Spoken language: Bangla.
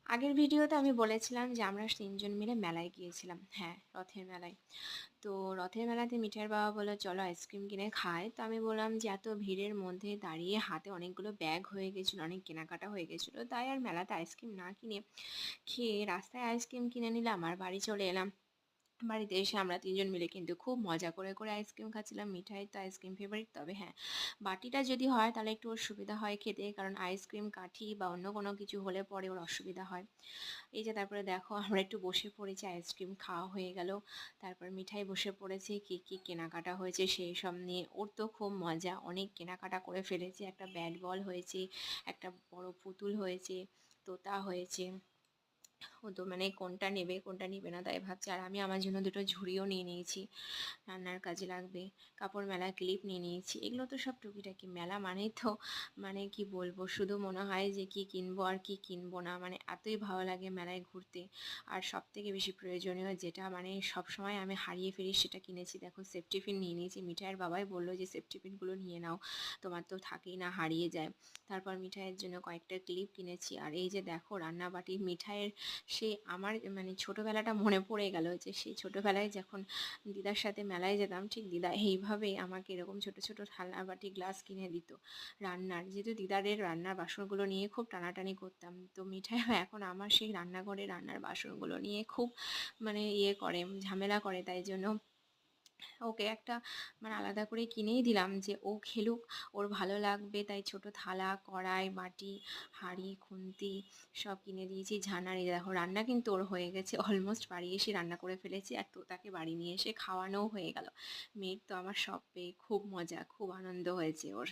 আগের ভিডিওতে আমি বলেছিলাম যে আমরা ৩ জন মিলে মেলায় গিয়েছিলাম। হ্যাঁ, রথের মেলায়। তো রথের মেলাতে মিঠাইয়ের বাবা বলল, "চলো আইসক্রিম কিনে খাই।" তো আমি বললাম যে এত ভিড়ের মধ্যে দাঁড়িয়ে হাতে অনেকগুলো ব্যাগ হয়ে গেছিলো, অনেক কেনাকাটা হয়ে গেছিলো। তাই আর মেলাতে আইসক্রিম না কিনে খেয়ে রাস্তায় আইসক্রিম কিনে নিলাম আর বাড়ি চলে এলাম। বাড়িতে এসে আমরা ৩ জন মিলে কিন্তু খুব মজা করে আইসক্রিম খাচ্ছিলাম। মিঠাই তো আইসক্রিম ফেভারিট। তবে হ্যাঁ, বাটিটা যদি হয় তাহলে একটু ওর সুবিধা হয় খেতে। কারণ আইসক্রিম কাঠি বা অন্য কোনো কিছু হলে পরে ওর অসুবিধা হয়। এই যে তারপরে দেখো আমরা একটু বসে পড়েছি, আইসক্রিম খাওয়া হয়ে গেল। তারপর মিঠাই বসে পড়েছে, কি কেনাকাটা হয়েছে সেই সব নিয়ে। ওর তো খুব মজা, অনেক কেনাকাটা করে ফেলেছে। একটা ব্যাট বল হয়েছে, একটা বড় পুতুল হয়েছে, তোতা হয়েছে। ও তো মানে কোনটা নেবে না তাই ভাবছে। আর আমি আমার জন্য দুটো ঝুড়িও নিয়ে নিয়েছি, রান্নার কাজে লাগবে। কাপড় মেলার ক্লিপ নিয়ে নিয়েছি। এগুলো তো সব টুকিটাকি। মেলা মানেই তো মানে কি বলবো, শুধু মনে হয় যে কি কিনবো আর কি কিনবো না, মানে এতই ভালো লাগে মেলায় ঘুরতে। আর সবথেকে বেশি প্রয়োজনীয় যেটা মানে সবসময় আমি হারিয়ে ফেলি সেটা কিনেছি। দেখো সেফটি পিন নিয়ে নিয়েছি। মিঠাইয়ের বাবাই বললো যে সেফটি পিনগুলো নিয়ে নাও, তোমার তো থাকেই না, হারিয়ে যায়। তারপর মিঠাইয়ের জন্য কয়েকটা ক্লিপ কিনেছি। আর এই যে দেখো রান্নাবাটি, মিঠাইয়ের সে আমার মানে ছোটোবেলাটা মনে পড়ে গেল যে সেই ছোটোবেলায় যখন দিদার সাথে মেলায় যেতাম, ঠিক দিদা এইভাবেই আমাকে এরকম ছোট ছোট থালা বাটি গ্লাস কিনে দিত রান্নার। যেহেতু দিদারের রান্নার বাসনগুলো নিয়ে খুব টানাটানি করতাম, তো মিঠাইও এখন আমার সেই রান্নাঘরে রান্নার বাসনগুলো নিয়ে খুব মানে ইয়ে করে, ঝামেলা করে। তাই জন্য ওকে একটা মানে আলাদা করে কিনেই দিলাম যে ও খেলুক, ওর ভালো লাগবে। তাই ছোট থালা, কড়াই, বাটি, হাঁড়ি, খুন্তি সব কিনে দিয়েছি। ঝানার এই দেখো রান্না কিন্তু ওর হয়ে গেছে, অলমোস্ট বাড়ি এসে রান্না করে ফেলেছি। আর তোতাকে বাড়ি নিয়ে এসে খাওয়ানোও হয়ে গেল। মেয়ের তো আমার সব পেয়ে খুব মজা, খুব আনন্দ হয়েছে ওর।